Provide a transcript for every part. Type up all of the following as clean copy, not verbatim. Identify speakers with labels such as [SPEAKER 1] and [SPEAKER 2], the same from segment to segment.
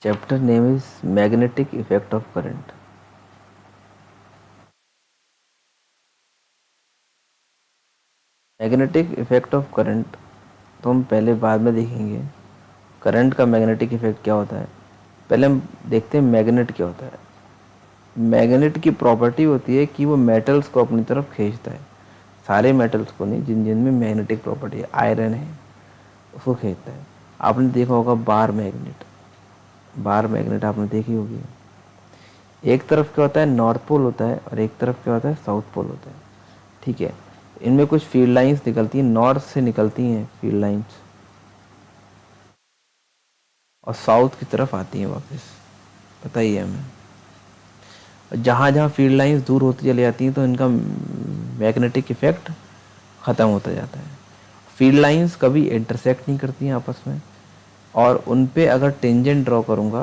[SPEAKER 1] Chapter name is Magnetic Effect of Current. Magnetic effect of current तो हम पहले बाद में देखेंगे। करंट का मैग्नेटिक इफेक्ट क्या होता है, पहले हम देखते हैं मैग्नेट क्या होता है। मैग्नेट की प्रॉपर्टी होती है कि वो मेटल्स को अपनी तरफ खींचता है। सारे मेटल्स को नहीं, जिन जिन में मैग्नेटिक प्रॉपर्टी है, आयरन है, उसको खींचता है। आपने देखा होगा बार मैग्नेट, बार मैग्नेट आपने देखी होगी। एक तरफ क्या होता है, नॉर्थ पोल होता है, और एक तरफ क्या होता है, साउथ पोल होता है। ठीक है, इनमें कुछ फील्ड लाइंस निकलती हैं, नॉर्थ से निकलती हैं फील्ड लाइंस, और साउथ की तरफ आती हैं वापस। पता ही है हमें। जहाँ जहाँ फील्ड लाइंस दूर होती चली जाती हैं तो इनका मैग्नेटिक इफेक्ट ख़त्म होता जाता है। फील्ड लाइंस कभी इंटरसेक्ट नहीं करती हैं आपस में, और उन पे अगर टेंजेंट ड्रॉ करूँगा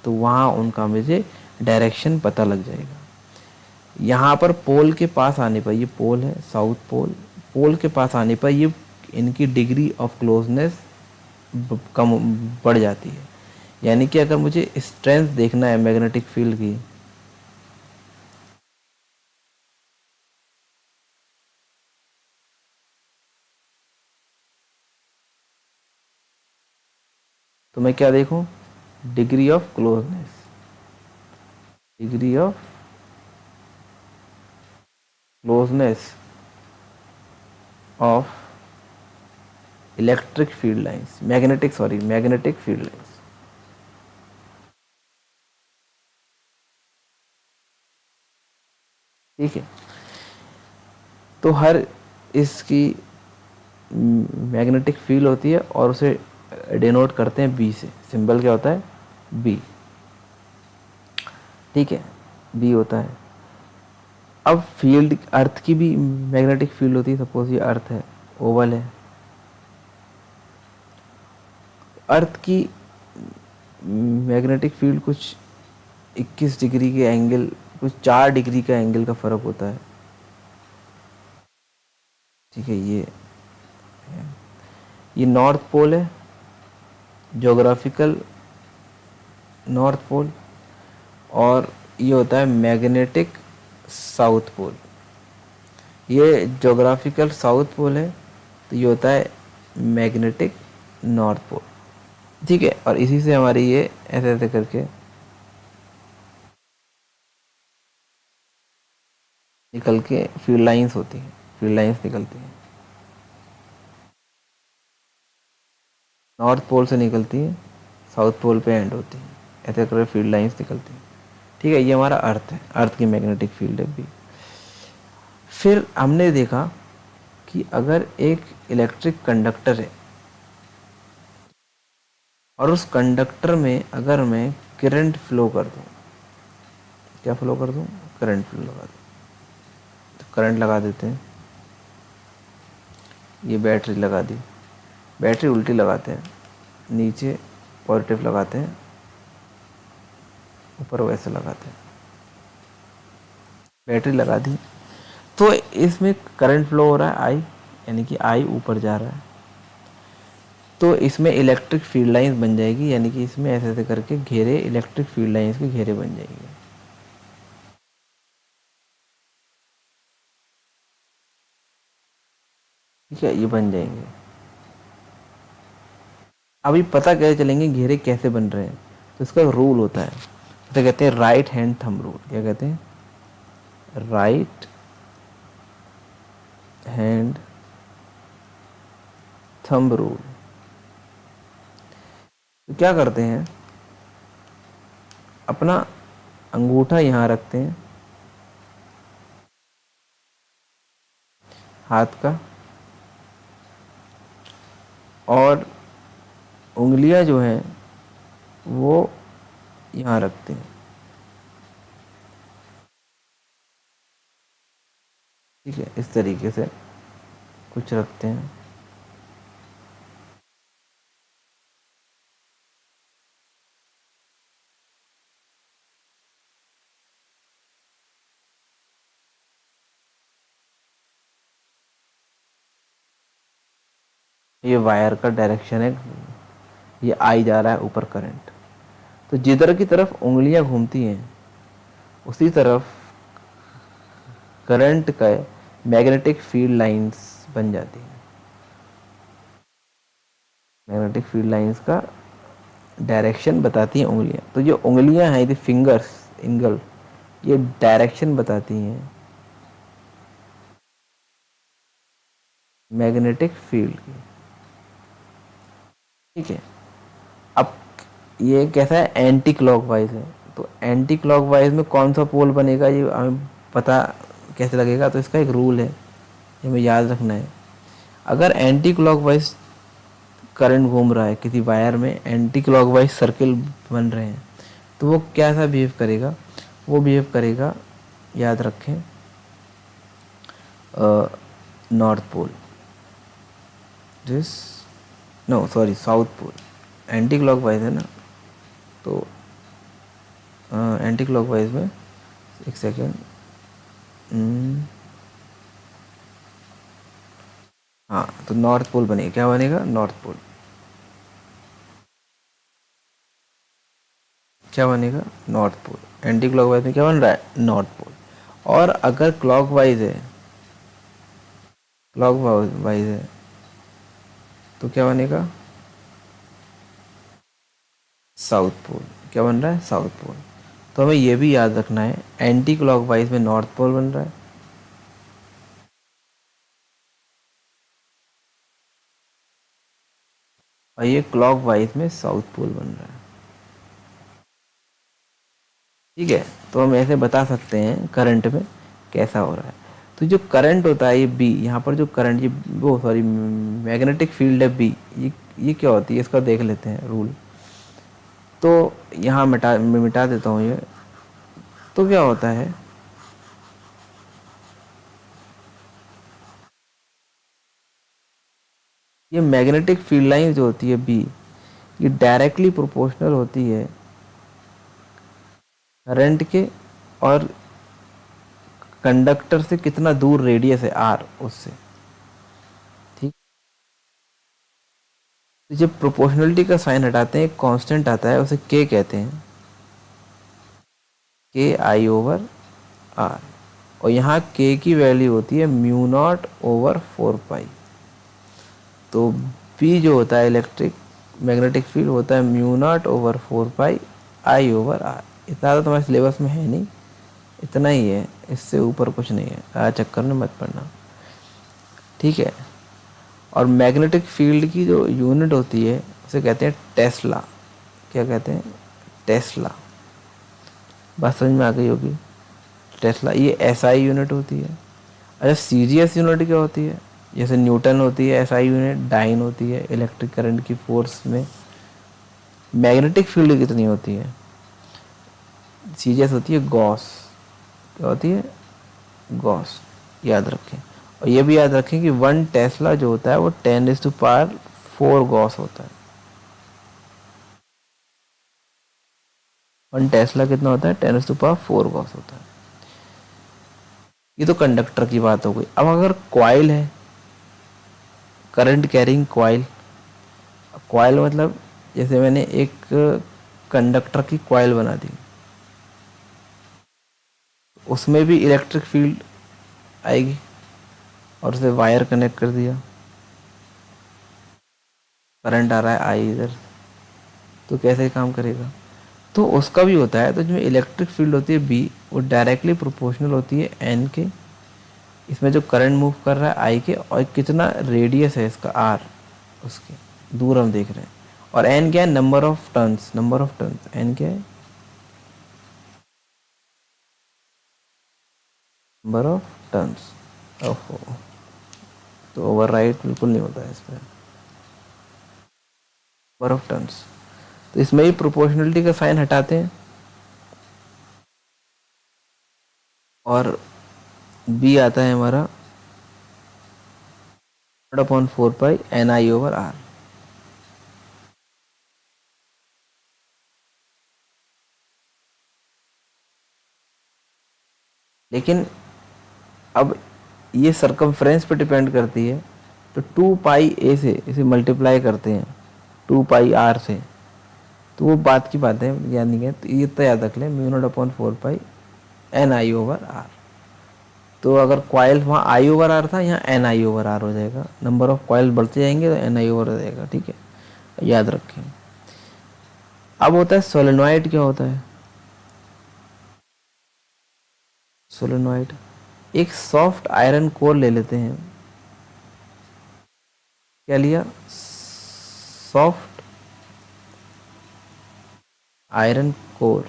[SPEAKER 1] तो वहाँ उनका मुझे डायरेक्शन पता लग जाएगा। यहाँ पर पोल के पास आने पर, ये पोल है साउथ पोल, पोल के पास आने पर ये इनकी डिग्री ऑफ क्लोजनेस कम बढ़ जाती है। यानी कि अगर मुझे स्ट्रेंथ देखना है मैग्नेटिक फील्ड की, तो मैं क्या देखूं, degree of closeness, degree of closeness of electric field lines, magnetic field lines. ठीक है, तो हर इसकी मैग्नेटिक फील्ड होती है और उसे डिनोट करते हैं बी से। सिंबल क्या होता है, बी। ठीक है, बी होता है। अब फील्ड, अर्थ की भी मैग्नेटिक फील्ड होती है। सपोज ये अर्थ है, ओवल है, अर्थ की मैग्नेटिक फील्ड कुछ 21 डिग्री के एंगल, कुछ 4 डिग्री का एंगल का फर्क होता है। ठीक है, ये नॉर्थ पोल है, ज्योग्राफिकल नॉर्थ पोल, और ये होता है मैग्नेटिक साउथ पोल। ये ज्योग्राफिकल साउथ पोल है, तो ये होता है मैग्नेटिक नॉर्थ पोल। ठीक है, और इसी से हमारी ये ऐसे ऐसे करके निकल के फील्ड लाइंस होती हैं, फील्ड लाइंस निकलती हैं, नॉर्थ पोल से निकलती है, साउथ पोल पे एंड होती है, ऐसे करके फील्ड लाइंस निकलती हैं। ठीक है, ये हमारा अर्थ है, अर्थ की मैग्नेटिक फील्ड है भी। फिर हमने देखा कि अगर एक इलेक्ट्रिक कंडक्टर है और उस कंडक्टर में अगर मैं करंट फ्लो कर दूं, क्या फ्लो कर दूं, करंट फ्लो लगा दूं, तो करंट लगा देते हैं। ये बैटरी लगा दी, बैटरी उल्टी लगाते हैं, नीचे पॉजिटिव लगाते हैं, ऊपर वैसे लगाते हैं। बैटरी लगा दी तो इसमें करंट फ्लो हो रहा है आई, यानी कि आई ऊपर जा रहा है, तो इसमें इलेक्ट्रिक फील्ड लाइंस बन जाएगी। यानी कि इसमें ऐसे ऐसे करके घेरे, इलेक्ट्रिक फील्ड लाइंस के घेरे बन जाएंगे। ठीक है, ये बन जाएंगे। अभी पता कैसे चलेंगे घेरे कैसे बन रहे हैं, तो इसका रूल होता है, तो कहते हैं राइट हैंड थंब रूल। क्या कहते हैं, राइट हैंड थंब रूल। तो क्या करते हैं, अपना अंगूठा यहाँ रखते हैं हाथ का, और उंगलियां जो हैं वो यहाँ रखते हैं। ठीक है, इस तरीके से कुछ रखते हैं। ये वायर का डायरेक्शन है, ये आई जा रहा है ऊपर करंट, तो जिधर की तरफ उंगलियां घूमती हैं उसी तरफ करंट का मैग्नेटिक फील्ड लाइंस बन जाती हैं। मैग्नेटिक फील्ड लाइंस का डायरेक्शन बताती हैं उंगलियां। तो जो उंगलियां हैं, ये फिंगर्स, इंगल, ये डायरेक्शन बताती हैं मैग्नेटिक फील्ड की। ठीक है। अब ये कैसा है, एंटी क्लॉकवाइज है। तो एंटी क्लॉकवाइज में कौन सा पोल बनेगा ये हमें पता कैसे लगेगा? तो इसका एक रूल है, ये हमें याद रखना है। अगर एंटी क्लॉकवाइज करंट घूम रहा है किसी वायर में, एंटी क्लॉकवाइज सर्किल बन रहे हैं, तो वो कैसा बिहेव करेगा? वो बिहेव करेगा, याद रखें, north pole, this, no sorry, south pole. Anticlockwise है ना, तो एंटी क्लॉकवाइज में, एक सेकेंड, हाँ, तो नॉर्थ पोल बनेगा। क्या बनेगा? North pole. क्या बनेगा? नॉर्थ पोल। एंटी क्लॉकवाइज में क्या बन रहा है? North pole. और अगर क्लॉकवाइज है, क्लॉकवाइज है, तो क्या बनेगा? South pole. क्या बन रहा है? South pole. तो हमें यह भी याद रखना है, एंटी क्लॉकवाइज में नॉर्थ पोल बन रहा है, और ये क्लॉकवाइज में साउथ पोल बन रहा है। ठीक है। तो हम ऐसे बता सकते हैं करंट में कैसा हो रहा है। तो जो करंट होता है, ये बी, यहाँ पर जो करंट, ये वो सॉरी मैग्नेटिक फील्ड है बी, ये क्या होती है, इसका देख लेते हैं रूल। तो यहाँ मैं मिटा देता हूँ ये। तो क्या होता है, ये मैग्नेटिक फील्ड लाइन जो होती है बी, ये डायरेक्टली प्रोपोर्शनल होती है करंट के, और कंडक्टर से कितना दूर रेडियस है आर, उससे। ठीक। तो जब प्रोपोर्शनलिटी का साइन हटाते हैं, एक कांस्टेंट आता है, उसे के कहते हैं, के आई ओवर आर। और यहाँ के की वैल्यू होती है म्यू नॉट ओवर 4 पाई। तो बी जो होता है इलेक्ट्रिक मैग्नेटिक फील्ड होता है mu naught over 4 pi I over r. इतना तो तुम्हारे सिलेबस में है नहीं, इतना ही है, इससे ऊपर कुछ नहीं है, चक्कर में मत पड़ना। ठीक है। और मैग्नेटिक फील्ड की जो यूनिट होती है उसे कहते हैं टेस्ला। क्या कहते हैं? टेस्ला। बात समझ में आ गई होगी। टेस्ला, ये एसआई यूनिट होती है। अच्छा, सीजीएस यूनिट क्या होती है? जैसे न्यूटन होती है एसआई यूनिट, डाइन होती है इलेक्ट्रिक करंट की फोर्स में। मैग्नेटिक फील्ड कितनी होती है? सीजीएस होती है गॉस। क्या होती है? गॉस। याद रखें। और ये भी याद रखें कि 1 टेस्ला जो होता है वो 10⁻⁴ गॉस होता है। 1 टेस्ला कितना होता है? 10⁻⁴ गॉस होता है। ये तो कंडक्टर की बात हो गई। अब अगर कॉइल है, करंट कैरिंग कॉइल, कॉइल मतलब जैसे मैंने एक कंडक्टर की कॉइल बना दी, उसमें भी इलेक्ट्रिक फील्ड आएगी, और उसे वायर कनेक्ट कर दिया, करंट आ रहा है आई इधर, तो कैसे काम करेगा? तो उसका भी होता है। तो जो इलेक्ट्रिक फील्ड होती है बी, वो डायरेक्टली प्रोपोर्शनल होती है एन के, इसमें जो करंट मूव कर रहा है आई के, और कितना रेडियस है इसका आर, उसके दूर हम देख रहे हैं। और एन क्या है? Number of turns. Number of turns n क्या है? Number of turns. ओहो, तो ओवरराइट बिल्कुल नहीं होता है इसमें। Number of turns. तो इसमें ही प्रोपोर्शनलिटी का साइन हटाते हैं, और बी आता है हमारा 1/4 पाई एन आई ओवर आर। लेकिन अब ये सरकमफ्रेंस पे डिपेंड करती है। तो 2 पाई ए से इसे मल्टीप्लाई करते हैं 2 पाई आर से, तो वो बात की बात है, याद नहीं है तो ये तो याद रख ले, mu naught upon 4 pi n I over r. तो अगर कॉइल वहाँ आई ओवर आर था, यहाँ एन आई ओवर आर हो जाएगा, नंबर ऑफ कॉइल बढ़ते जाएंगे तो एन आई ओवर हो जाएगा, ठीक है, याद रखें। अब होता है सोलेनॉइड। क्या होता है सोलेनॉइड? एक सॉफ्ट आयरन कोर ले लेते हैं। क्या लिया? सॉफ्ट आयरन कोर,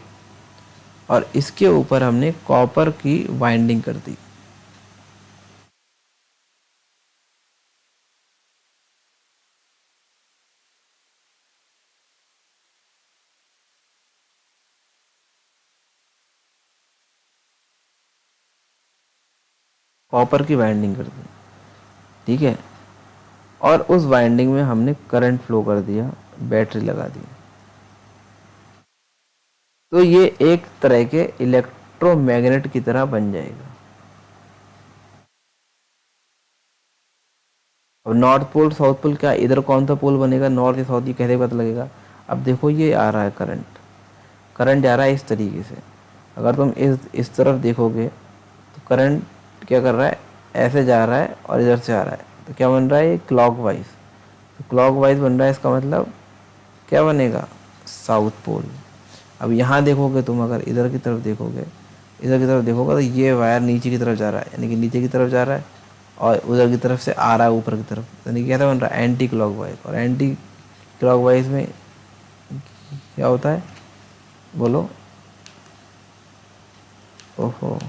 [SPEAKER 1] और इसके ऊपर हमने कॉपर की वाइंडिंग कर दी। कॉपर की वाइंडिंग कर दी, ठीक है, और उस वाइंडिंग में हमने करंट फ्लो कर दिया, बैटरी लगा दी। तो ये एक तरह के इलेक्ट्रोमैग्नेट की तरह बन जाएगा। अब नॉर्थ पोल साउथ पोल, क्या इधर कौन सा पोल बनेगा, नॉर्थ या साउथ, ये कैसे पता लगेगा? अब देखो ये आ रहा है करंट, करंट जा रहा है इस तरीके से। अगर तुम इस तरफ देखोगे तो करंट क्या कर रहा है, ऐसे जा रहा है और इधर से आ रहा है, तो क्या बन रहा है, ये क्लॉकवाइज। तो क्लॉकवाइज बन रहा है, इसका मतलब क्या बनेगा, साउथ पोल। अब यहाँ देखोगे तुम, अगर इधर की तरफ देखोगे, इधर की तरफ देखोगे तो ये वायर नीचे की तरफ जा रहा है, यानी कि नीचे की तरफ जा रहा है, और उधर की तरफ से आ रहा है ऊपर की तरफ, यानी कि कैसा बन रहा है, एंटी क्लॉकवाइज। और एंटी क्लॉकवाइज में क्या होता है, बोलो? ओहो,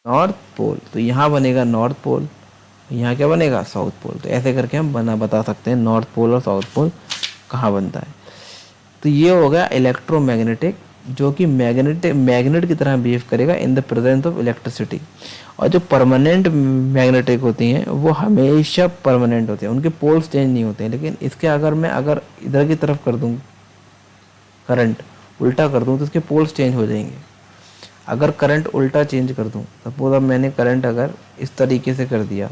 [SPEAKER 1] नॉर्थ पोल। तो यहाँ बनेगा नॉर्थ पोल, यहाँ क्या बनेगा, साउथ पोल। तो ऐसे करके हम बता सकते हैं नॉर्थ पोल और साउथ पोल कहाँ बनता है। तो ये हो गया इलेक्ट्रोमैग्नेटिक, जो कि मैग्नेट की तरह बिहेव करेगा in the presence of electricity. और जो परमानेंट मैग्नेटिक होती हैं वो हमेशा परमानेंट होती हैं, उनके पोल्स चेंज नहीं होते हैं। लेकिन इसके अगर इधर की तरफ कर दूँ करंट, उल्टा कर दूँ, तो इसके पोल्स चेंज हो जाएंगे। अगर करंट उल्टा चेंज कर दूँ, सपोज अब मैंने करंट अगर इस तरीके से कर दिया,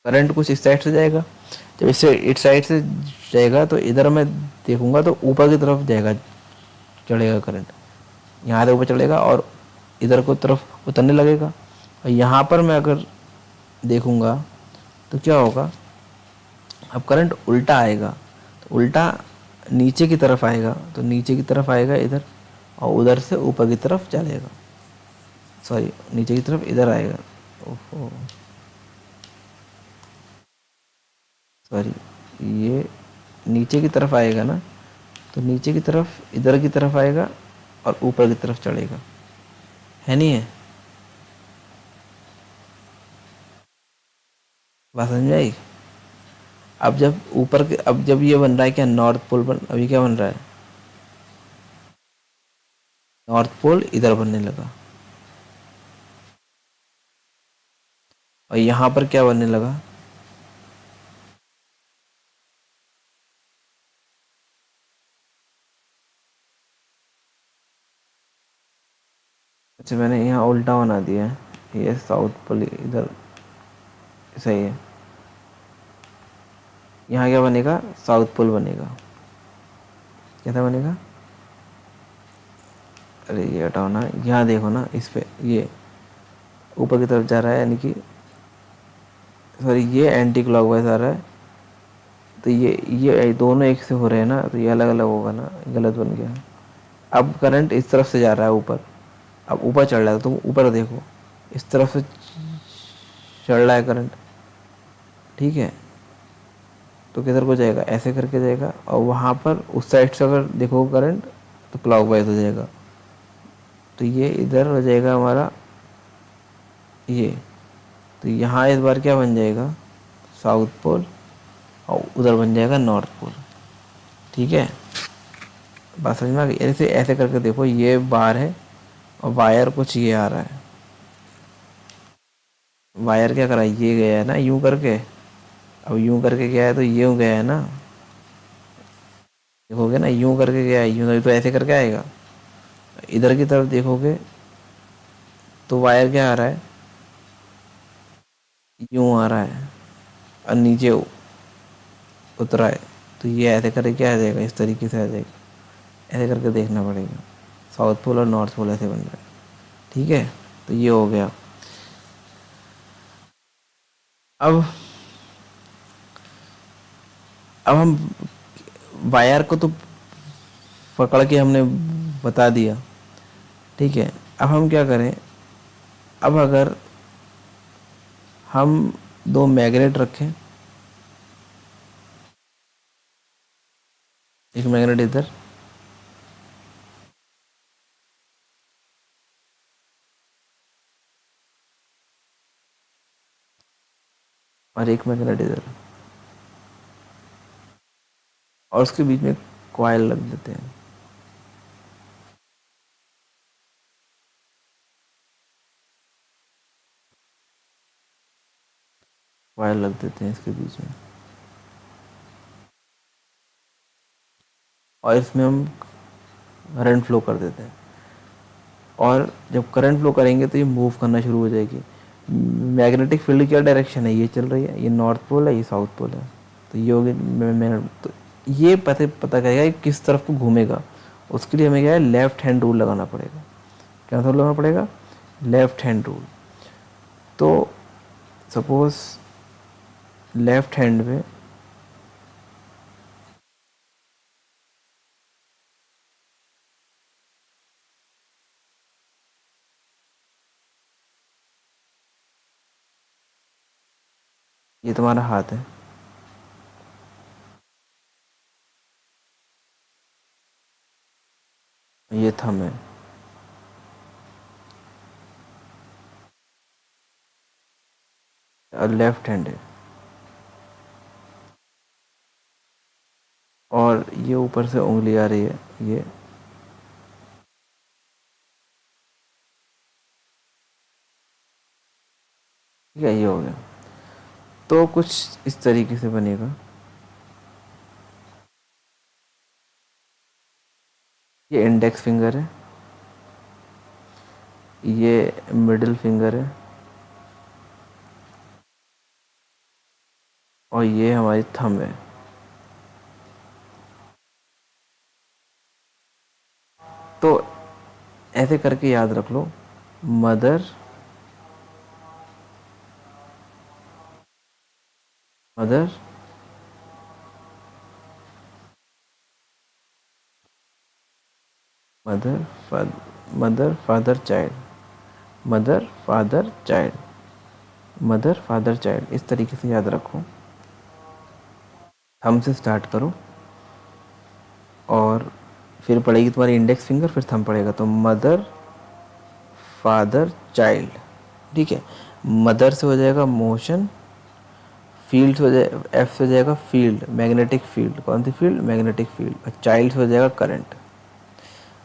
[SPEAKER 1] करंट कुछ इस साइड से जाएगा, जब इससे इस साइड से जाएगा तो इधर मैं देखूंगा तो ऊपर की तरफ जाएगा, चढ़ेगा करंट, यहाँ से ऊपर चढ़ेगा और इधर को तरफ उतरने लगेगा। और यहाँ पर मैं अगर देखूंगा तो क्या होगा, अब करंट उल्टा आएगा, तो उल्टा नीचे की तरफ आएगा, तो नीचे की तरफ आएगा इधर, और उधर से ऊपर की तरफ चलेगा, सॉरी नीचे की तरफ इधर आएगा, ओहो सॉरी, ये नीचे की तरफ आएगा ना, तो नीचे की तरफ इधर की तरफ आएगा और ऊपर की तरफ चढ़ेगा, है नहीं है? बात समझ में आई? अब जब ये बन रहा है क्या, नॉर्थ पोल बन, अभी क्या बन रहा है, नॉर्थ पोल इधर बनने लगा, और यहाँ पर क्या बनने लगा, अच्छा मैंने यहाँ उल्टा बना दिया है, ये साउथ पोल इधर सही है, यहाँ क्या बनेगा, साउथ पोल बनेगा। कैसा बनेगा, अरे ये हटाओ ना, यहाँ देखो ना, इस पे ये ऊपर की तरफ जा रहा है, यानी कि सॉरी ये एंटी क्लॉकवाइज आ रहा है, तो ये दोनों एक से हो रहे हैं ना, तो ये अलग अलग होगा ना, गलत बन गया। अब करंट इस तरफ से जा रहा है ऊपर, अब ऊपर चढ़ रहा है, तो तुम ऊपर देखो, इस तरफ से चढ़ रहा है करंट, ठीक है, तो किधर को जाएगा, ऐसे करके जाएगा, और वहाँ पर उस साइड से अगर देखो करंट तो क्लॉकवाइज हो जाएगा, तो ये इधर हो जाएगा हमारा ये, तो यहाँ इस बार क्या बन जाएगा, साउथ पोल, और उधर बन जाएगा नॉर्थ पोल, ठीक है। बात समझ में आ गई? ऐसे ऐसे करके देखो, ये बार है और वायर कुछ ये आ रहा है, वायर क्या करा, ये गया है ना यूं करके, अब यूं करके गया है तो यूं गया है ना, देखोगे ना यूं करके गया है, यूं तो ऐसे करके आएगा। इधर की तरफ देखोगे तो वायर क्या आ रहा है, यूं आ रहा है और नीचे उतरा है, तो ये ऐसे करके क्या आ जाएगा, इस तरीके से आ जाएगा। ऐसे करके देखना पड़ेगा। साउथ पोल और नॉर्थ पोल ऐसे बन रहा है। ठीक है, तो ये हो गया। अब हम वायर को तो पकड़ के हमने बता दिया। ठीक है, अब हम क्या करें। अब अगर हम दो मैग्नेट रखें, एक मैग्नेट इधर और एक मैग्नेट इधर, और उसके बीच में कॉइल लग देते हैं। कॉइल लग देते हैं इसके बीच में, और इसमें हम करंट फ्लो कर देते हैं। और जब करंट फ्लो करेंगे तो ये मूव करना शुरू हो जाएगी। मैग्नेटिक फील्ड क्या डायरेक्शन है, ये चल रही है, ये नॉर्थ पोल है, ये साउथ पोल है। तो ये हो गया तो ये पता करेगा कि किस तरफ को घूमेगा। उसके लिए हमें क्या है, लेफ्ट हैंड रूल लगाना पड़ेगा। क्या रूल लगाना पड़ेगा, लेफ्ट हैंड रूल। तो सपोज लेफ्ट हैंड में ये तुम्हारा हाथ है, ये थंब है, और लेफ्ट हैंड है, और ये ऊपर से उंगली आ रही है, ये ठीक है, ये हो गया। तो कुछ इस तरीके से बनेगा। ये इंडेक्स फिंगर है, ये मिडिल फिंगर है, और ये हमारी थंब है। तो ऐसे करके याद रख लो, mother, mother, mother, mother father child, mother father child, mother father child, इस तरीके से याद रखो। थंब से स्टार्ट करो, और फिर पड़ेगी तुम्हारी इंडेक्स फिंगर, फिर थंब पड़ेगा। तो मदर फादर चाइल्ड, ठीक है। मदर से हो जाएगा मोशन, फील्ड से हो जाएगा, एफ से हो जाएगा फील्ड, मैग्नेटिक फील्ड। कौन सी फील्ड, मैग्नेटिक फील्ड। और चाइल्ड से हो जाएगा करंट।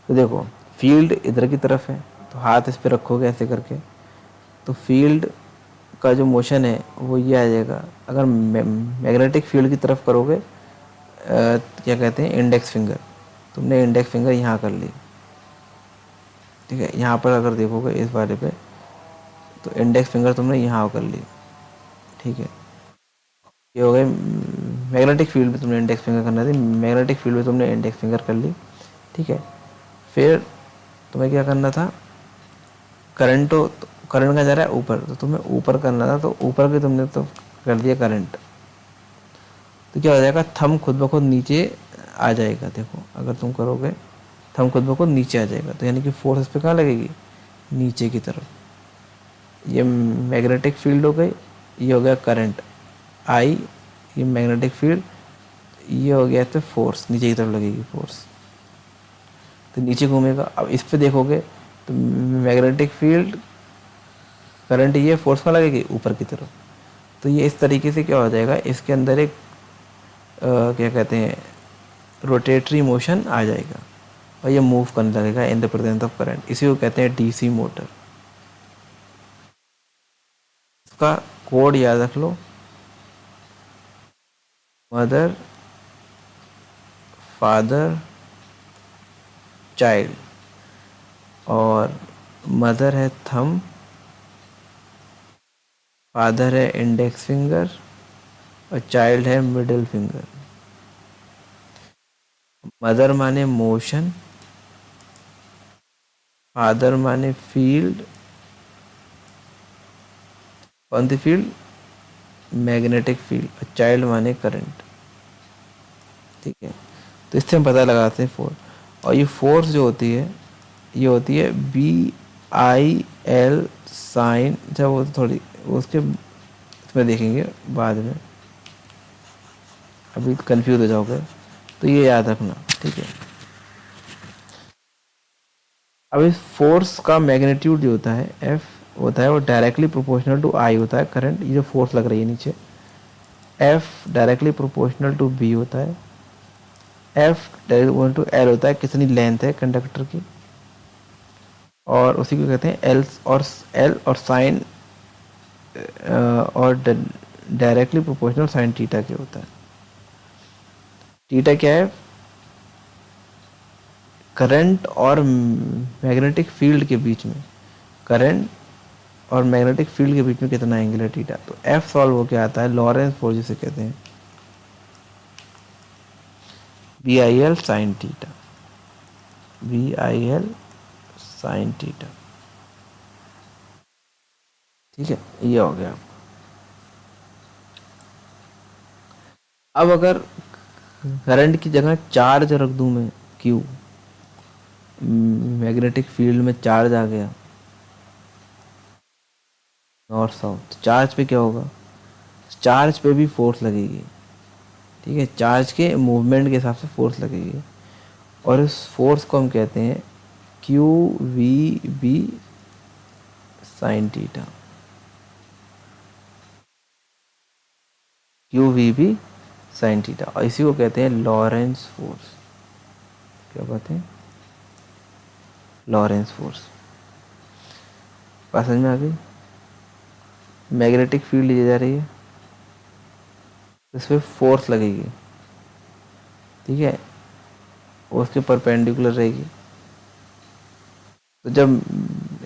[SPEAKER 1] तो देखो, फील्ड इधर की तरफ है, तो हाथ इस पर रखोगे ऐसे करके, तो फील्ड का जो मोशन है वो ये आ जाएगा। अगर मैग्नेटिक फील्ड की तरफ करोगे, क्या कहते हैं, इंडेक्स फिंगर, तुमने इंडेक्स फिंगर यहाँ कर ली, ठीक है। यहाँ पर अगर देखोगे इस वाले पे, तो इंडेक्स फिंगर तुमने यहाँ कर ली, ठीक है। ये हो गए मैग्नेटिक फील्ड में तुमने इंडेक्स फिंगर करना थी, मैग्नेटिक फील्ड में तुमने इंडेक्स फिंगर कर ली, ठीक है। फिर तुम्हें क्या करना था, करंट तो करंट का जा रहा है ऊपर, तो तुम्हें ऊपर करना था, तो ऊपर के तुमने तो कर दिया करंट। तो क्या हो जाएगा, थंब खुद ब खुद नीचे आ जाएगा। देखो, अगर तुम करोगे, थंब खुद ब खुद नीचे आ जाएगा, तो यानी कि फोर्स इस पर कहाँ लगेगी, नीचे की तरफ। ये मैग्नेटिक फील्ड हो गई, ये हो गया करंट आई, ये मैग्नेटिक फील्ड, ये हो गया, तो फोर्स नीचे की तरफ लगेगी फोर्स, तो नीचे घूमेगा। अब इस पे देखोगे तो मैग्नेटिक फील्ड, करंट, ये फोर्स कहाँ लगेगी, ऊपर की तरफ। तो ये इस तरीके से क्या हो जाएगा, इसके अंदर एक क्या कहते हैं, रोटेटरी मोशन आ जाएगा, और ये मूव करने लगेगा in the presence of current. इसी को कहते हैं डीसी मोटर। इसका कोड याद रख लो, मदर फादर चाइल्ड, और मदर है थंब, फादर है इंडेक्स फिंगर और चाइल्ड है मिडिल फिंगर। मदर माने मोशन, फादर माने फील्ड, कौन सी फील्ड, मैग्नेटिक फील्ड, और चाइल्ड माने करंट। ठीक है, तो इससे हम पता लगाते हैं फोर्स। और ये फोर्स जो होती है ये होती है BIL साइन, जब वो थोड़ी उसके इसमें देखेंगे बाद में, अभी कंफ्यूज हो जाओगे, तो ये याद रखना। ठीक है, अब इस फोर्स का मैग्नीट्यूड जो होता है F होता है वो डायरेक्टली प्रोपोर्शनल टू I होता है करंट, ये जो फोर्स लग रही है नीचे, F directly proportional to B होता है, F डायरेक्टली टू L होता है कितनी लेंथ है कंडक्टर की, और उसी को कहते हैं L और साइन और डायरेक्टली प्रोपोर्शनल साइन थीटा के होता है। थीटा क्या है, करंट और मैग्नेटिक फील्ड के बीच में, करंट और मैग्नेटिक फील्ड के बीच में कितना एंगल है थीटा। तो F सॉल्व होके आता है लॉरेंस फोर्स जिसे कहते हैं BIL sine theta, BIL sine theta. ठीक है, ये हो गया। अब अगर करंट की जगह चार्ज रख दूं मैं Q, मैग्नेटिक फील्ड में चार्ज आ गया नॉर्थ साउथ, चार्ज पे क्या होगा, चार्ज पे भी फोर्स लगेगी। ठीक है, चार्ज के मूवमेंट के हिसाब से फोर्स लगेगी, और इस फोर्स को हम कहते हैं QVB sine theta, QVB sine theta, और इसी को कहते हैं लॉरेंस फोर्स। क्या कहते हैं, लॉरेंस फोर्स। बात समझ में आ गई। मैग्नेटिक फील्ड ली जा रही है, इस पर फोर्स लगेगी। ठीक है, उसके परपेंडिकुलर रहेगी, तो जब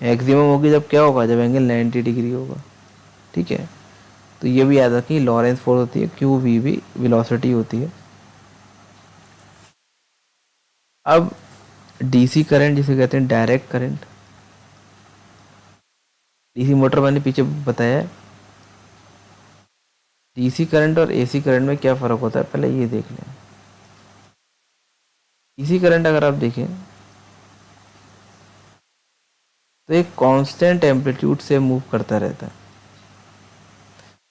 [SPEAKER 1] मैक्सिमम होगी जब क्या होगा, जब एंगल 90 डिग्री होगा। ठीक है, तो ये भी याद रखिए लॉरेंस फोर्स होती है, QVB वेलोसिटी होती है। अब DC करंट जिसे कहते हैं डायरेक्ट करंट, DC मोटर मैंने पीछे बताया है। DC करंट और AC करंट में क्या फ़र्क होता है पहले ये देख लें। DC करंट अगर आप देखें तो एक कांस्टेंट एम्पलीट्यूड से मूव करता रहता है,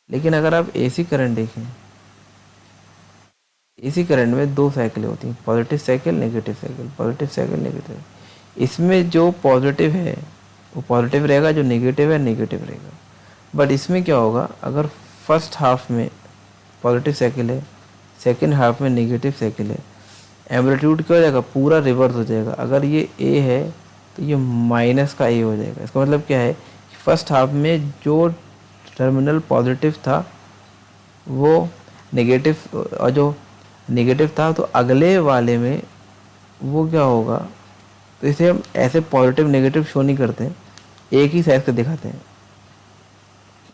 [SPEAKER 1] लेकिन अगर आप AC करंट देखें, AC करंट में दो साइकिलें होती हैं, positive cycle negative cycle, positive cycle negative. इसमें जो पॉजिटिव है वो पॉजिटिव रहेगा, जो नेगेटिव है नेगेटिव रहेगा। बट इसमें क्या होगा, अगर फर्स्ट हाफ में पॉजिटिव साइकिल है, सेकेंड हाफ में नेगेटिव साइकिल है, एम्पलीट्यूड क्या हो जाएगा, पूरा रिवर्स हो जाएगा। अगर ये A है तो ये माइनस का A हो जाएगा। इसका मतलब क्या है, फर्स्ट हाफ में जो टर्मिनल पॉजिटिव था वो नेगेटिव, और जो नेगेटिव था तो अगले वाले में वो क्या होगा, तो इसे हम ऐसे पॉजिटिव नेगेटिव शो नहीं करते हैं, एक ही साइड से दिखाते हैं।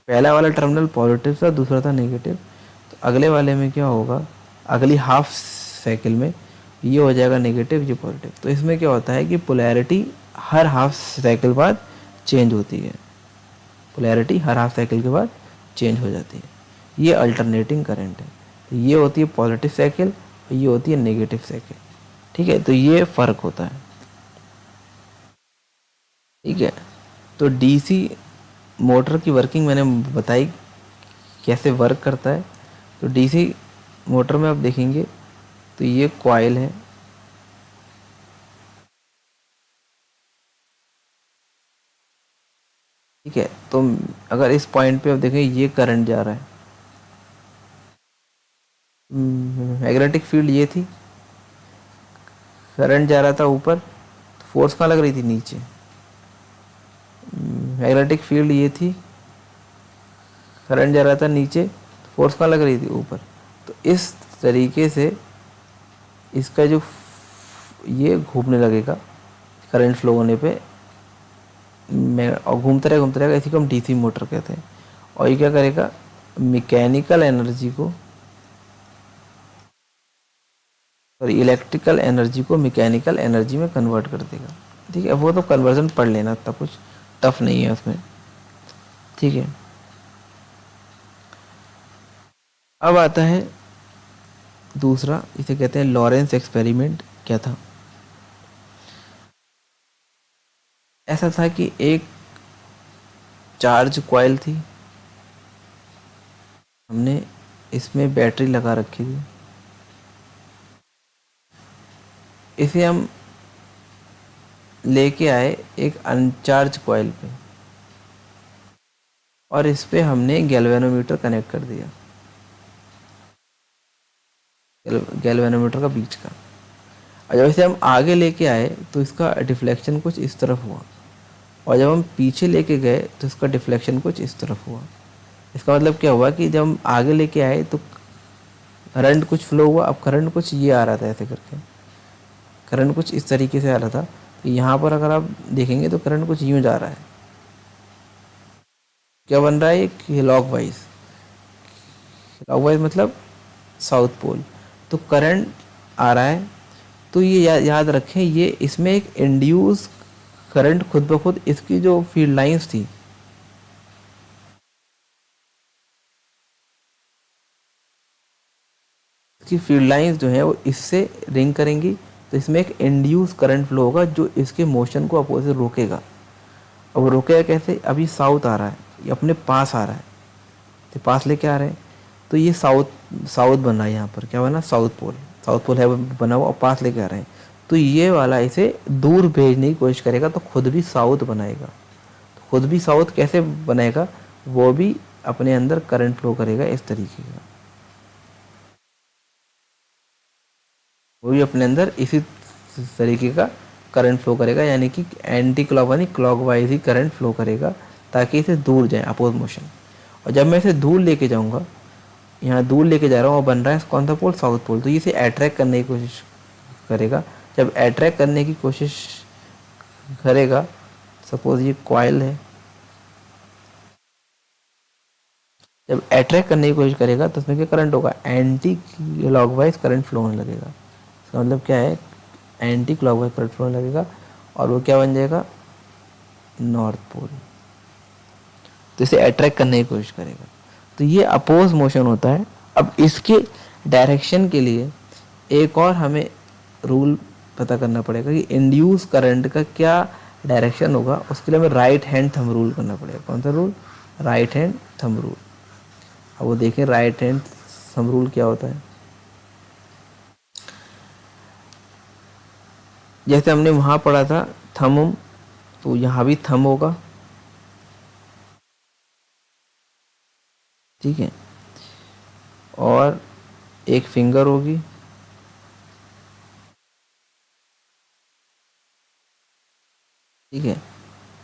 [SPEAKER 1] पहला वाला टर्मिनल पॉजिटिव था, दूसरा था नेगेटिव, तो अगले वाले में क्या होगा, अगली हाफ साइकिल में ये हो जाएगा नेगेटिव, ये पॉजिटिव। तो इसमें क्या होता है कि पोलैरिटी हर हाफ साइकिल बाद चेंज होती है, पोलैरिटी हर हाफ साइकिल के बाद चेंज हो जाती है। ये अल्टरनेटिंग करंट है। तो ये होती है पॉजिटिव साइकिल और ये होती है नेगेटिव साइकिल। ठीक है, तो ये फ़र्क होता है। ठीक है, तो DC मोटर की वर्किंग मैंने बताई कैसे वर्क करता है। तो DC मोटर में आप देखेंगे तो ये कॉइल है, ठीक है। तो अगर इस पॉइंट पे आप देखें ये करंट जा रहा है, मैग्नेटिक फील्ड ये थी, करंट जा रहा था ऊपर, तो फोर्स कहाँ लग रही थी, नीचे। मैग्नेटिक फील्ड ये थी, करंट जा रहा था नीचे, तो फोर्स कहाँ लग रही थी, ऊपर। तो इस तरीके से इसका जो ये घूमने लगेगा करंट फ्लो होने पे, और घूमता रहेगा, इसी को हम DC मोटर कहते हैं। और ये क्या करेगा, मैकेनिकल एनर्जी को और इलेक्ट्रिकल एनर्जी को मैकेनिकल एनर्जी में कन्वर्ट कर देगा। ठीक है, वो तो कन्वर्जन पढ़ लेना, इतना कुछ टफ नहीं है उसमें। ठीक है, अब आता है दूसरा, इसे कहते हैं लॉरेंस एक्सपेरिमेंट। क्या था? ऐसा था कि एक चार्ज कॉइल थी, हमने इसमें बैटरी लगा रखी थी, इसे हम लेके आए एक अनचार्ज कॉइल पे और इस पे हमने गैल्वेनोमीटर कनेक्ट कर दिया, गैल्वेनोमीटर का बीच का। और जब इसे हम आगे लेके आए तो इसका डिफ्लेक्शन कुछ इस तरफ हुआ, और जब हम पीछे लेके गए तो इसका डिफ्लेक्शन कुछ इस तरफ हुआ। इसका मतलब क्या हुआ कि जब हम आगे लेके आए तो करंट कुछ फ्लो हुआ, अब करंट कुछ ये आ रहा था, ऐसे करके करंट कुछ इस तरीके से आ रहा था। तो यहाँ पर अगर आप देखेंगे तो करंट कुछ यूँ जा रहा है, क्या बन रहा है, क्लॉकवाइज। क्लॉकवाइज मतलब साउथ पोल। तो करंट आ रहा है, तो ये याद रखें, ये इसमें एक इंड्यूस करंट खुद ब खुद, इसकी जो फील्ड लाइंस थी, इसकी फील्ड लाइंस जो है वो इससे रिंग करेंगी, तो इसमें एक इंड्यूस करंट फ्लो होगा जो इसके मोशन को अपोजिट रोकेगा। अब रोकेगा कैसे, अभी साउथ आ रहा है, ये अपने पास आ रहा है, तो पास लेके आ रहे हैं, तो ये साउथ साउथ बन रहा है, यहाँ पर क्या बना, साउथ पोल। साउथ पोल है वो बना हुआ और पास लेके आ रहे हैं, तो ये वाला इसे दूर भेजने की कोशिश करेगा, तो खुद भी साउथ बनाएगा। तो खुद भी साउथ कैसे बनाएगा, वो भी अपने अंदर करंट फ्लो करेगा इस तरीके का, वो भी अपने अंदर इसी तरीके का करंट फ्लो करेगा, यानी कि एंटी क्लॉक यानी क्लॉकवाइज ही करंट फ्लो करेगा, ताकि इसे दूर जाए, अपोज मोशन। और जब मैं इसे दूर लेके जाऊंगा, यहाँ दूर लेके जा रहा हूँ और बन रहा है कौन सा पोल, साउथ पोल, तो ये इसे अट्रैक्ट करने की कोशिश करेगा। जब अट्रैक्ट करने की कोशिश करेगा, सपोज ये कॉइल है, जब अट्रैक्ट करने की कोशिश करेगा तो उसमें क्या करंट होगा, एंटी क्लॉकवाइज करंट फ्लो होने लगेगा। इसका मतलब क्या है, एंटी क्लॉकवाइज करंट फ्लो होने लगेगा, और वो क्या बन जाएगा, नॉर्थ पोल। तो इसे अट्रैक्ट करने की कोशिश करेगा, तो ये अपोज मोशन होता है। अब इसके डायरेक्शन के लिए एक और हमें रूल पता करना पड़ेगा कि इंड्यूस करंट का क्या डायरेक्शन होगा, उसके लिए हमें राइट हैंड थंब रूल करना पड़ेगा। कौन सा rule, right hand thumb rule. अब वो देखें राइट हैंड थंब रूल क्या होता है। जैसे हमने वहाँ पढ़ा था थंब, तो यहाँ भी थंब होगा, ठीक है, और एक फिंगर होगी, ठीक है,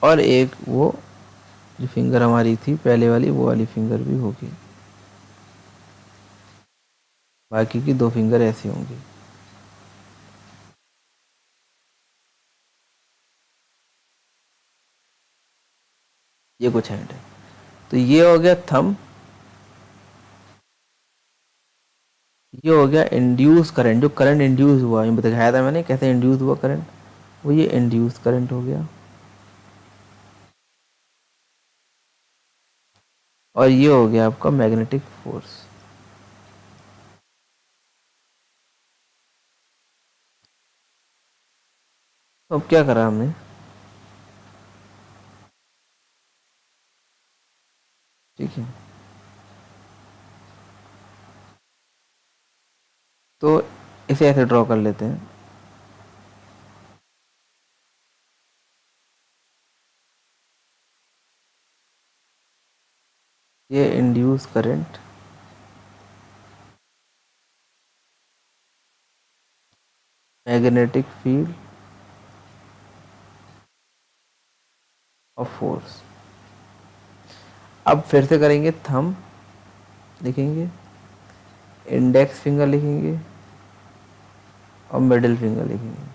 [SPEAKER 1] और एक वो जो फिंगर हमारी थी पहले वाली, वो वाली फिंगर भी होगी, बाकी की दो फिंगर ऐसी होंगी। ये कुछ हैंड है, तो ये हो गया थंब, ये हो गया इंड्यूस करंट, जो करंट इंड्यूस हुआ, ये बताया था मैंने कैसे इंड्यूस हुआ करंट, वो ये इंड्यूस करंट हो गया। और ये हो गया आपका मैग्नेटिक फोर्स। तो अब क्या करा हमने, ठीक है, तो इसे ऐसे ड्रॉ कर लेते हैं। ये इंड्यूस करंट, मैग्नेटिक फील्ड और फोर्स। अब फिर से करेंगे, थंब लिखेंगे, इंडेक्स फिंगर लिखेंगे और मिडिल फिंगर लिखेंगे।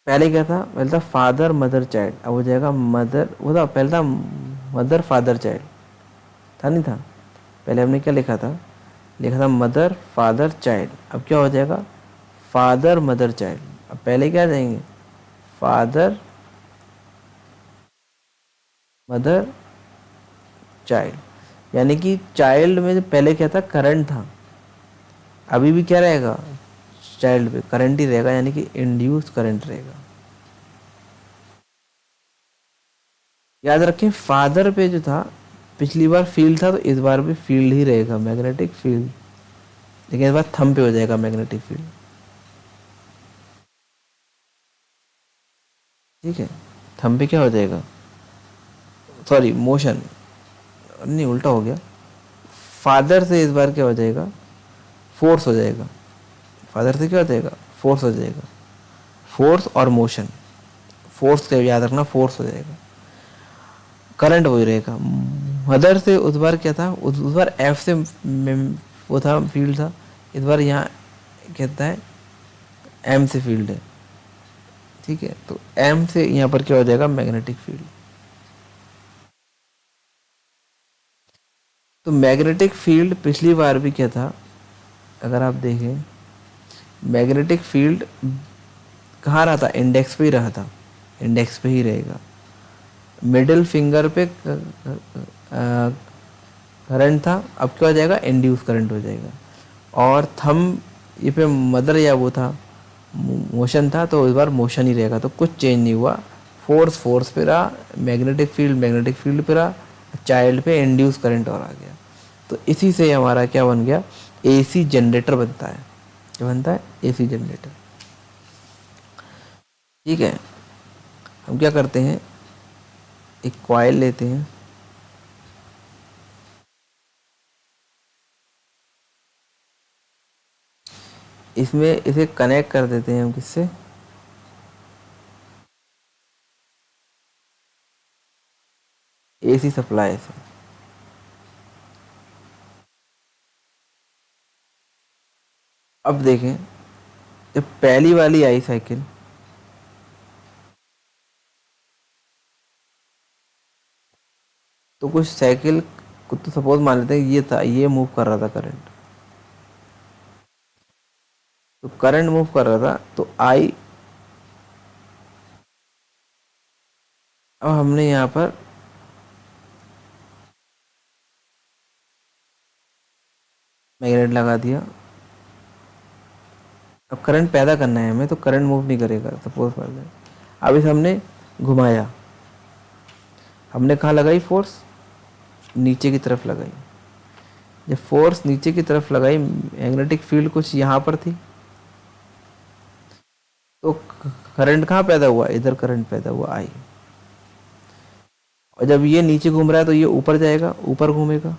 [SPEAKER 1] पहले क्या था, पहले था फादर मदर चाइल्ड, अब हो जाएगा मदर, वो था पहले था मदर फादर चाइल्ड, था नहीं था? पहले हमने क्या लिखा था, लिखा था मदर फादर चाइल्ड, अब क्या हो जाएगा फादर मदर चाइल्ड। अब पहले क्या जाएंगे, फादर मदर चाइल्ड, यानी कि चाइल्ड में पहले क्या था, करंट था, अभी भी क्या रहेगा, चाइल्ड पे करंट ही रहेगा, यानी कि इंड्यूस करंट रहेगा। याद रखें फादर पे जो था पिछली बार फील्ड था, तो इस बार भी फील्ड ही रहेगा, मैग्नेटिक फील्ड, लेकिन इस बार थंब पे हो जाएगा मैग्नेटिक फील्ड। ठीक है, थंब पे क्या हो जाएगा, सॉरी मोशन, नहीं उल्टा हो गया, फादर से इस बार क्या हो जाएगा, फोर्स हो जाएगा, फादर से क्या हो जाएगा, फोर्स हो जाएगा, फोर्स और मोशन, फोर्स का याद रखना, फोर्स हो जाएगा, करंट वही रहेगा। मदर से उस बार क्या था, उस बार एफ से वो था फील्ड था, इस बार यहाँ कहता है एम से फील्ड है। ठीक है, तो एम से यहाँ पर क्या हो जाएगा, मैग्नेटिक फील्ड। तो मैग्नेटिक फील्ड पिछली बार भी क्या था, अगर आप देखें मैग्नेटिक फील्ड कहाँ रहा था, इंडेक्स पे ही रहा था, इंडेक्स पे ही रहेगा, मिडिल फिंगर पे करंट था, अब क्या हो जाएगा, इंड्यूस करंट हो जाएगा, और थंब ये पे मदर या वो था मोशन था, तो इस बार मोशन ही रहेगा, तो कुछ चेंज नहीं हुआ, फोर्स फोर्स पे रहा, मैग्नेटिक फील्ड पे रहा, चाइल्ड पे इंड्यूस करंट और आ गया। तो इसी से हमारा क्या बन गया, एसी जनरेटर बनता है। क्या बनता है, एसी जनरेटर। ठीक है, हम क्या करते हैं, एक कॉइल लेते हैं, इसमें इसे कनेक्ट कर देते हैं हम किससे, एसी सप्लाई से। अब देखें, जब पहली वाली आई साइकिल, तो कुछ साइकिल को तो सपोज मान लेते हैं ये था, ये मूव कर रहा था करंट, तो करंट मूव कर रहा था, तो आई, अब हमने यहाँ पर मैग्नेट लगा दिया, अब करंट पैदा करना है हमें, तो करंट मूव नहीं करेगा, सपोज कर लें। अब इसे हमने घुमाया, हमने कहाँ लगाई फोर्स, नीचे की तरफ लगाई, जब फोर्स नीचे की तरफ लगाई, मैग्नेटिक फील्ड कुछ यहाँ पर थी, तो करंट कहाँ पैदा हुआ, इधर करंट पैदा हुआ आई, और जब ये नीचे घूम रहा है तो ये ऊपर जाएगा, ऊपर घूमेगा,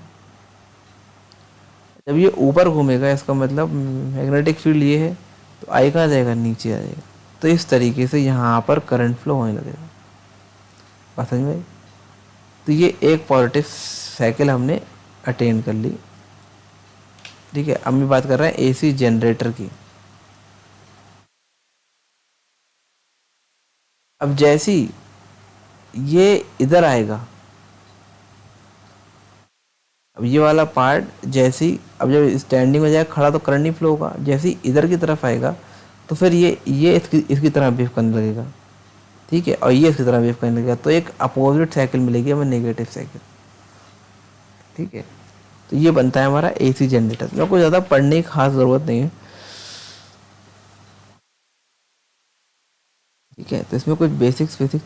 [SPEAKER 1] जब ये ऊपर घूमेगा इसका मतलब मैग्नेटिक फील्ड ये है, तो आई कहाँ जाएगा, नीचे आ जाएगा, तो इस तरीके से यहाँ पर करंट फ्लो होने लगेगा। बात समझ में आई? तो ये एक पॉजिटिव साइकिल हमने अटेन कर ली। ठीक है, अब मैं बात कर रहे हैं एसी जनरेटर की। अब जैसी ये इधर आएगा, अब ये वाला पार्ट जैसे ही, अब जब स्टैंडिंग हो जाएगा खड़ा, तो करंट नहीं फ्लो होगा, जैसे ही इधर की तरफ आएगा तो फिर ये इसकी तरह बिहेव करने लगेगा। ठीक है, और ये इसकी तरह बिहेव करने लगेगा, तो एक अपोजिट साइकिल मिलेगी हमें, नेगेटिव साइकिल। ठीक है, तो ये बनता है हमारा एसी जनरेटर। मेरे को ज़्यादा पढ़ने की खास ज़रूरत नहीं है। ठीक है, तो इसमें कुछ बेसिक चीज़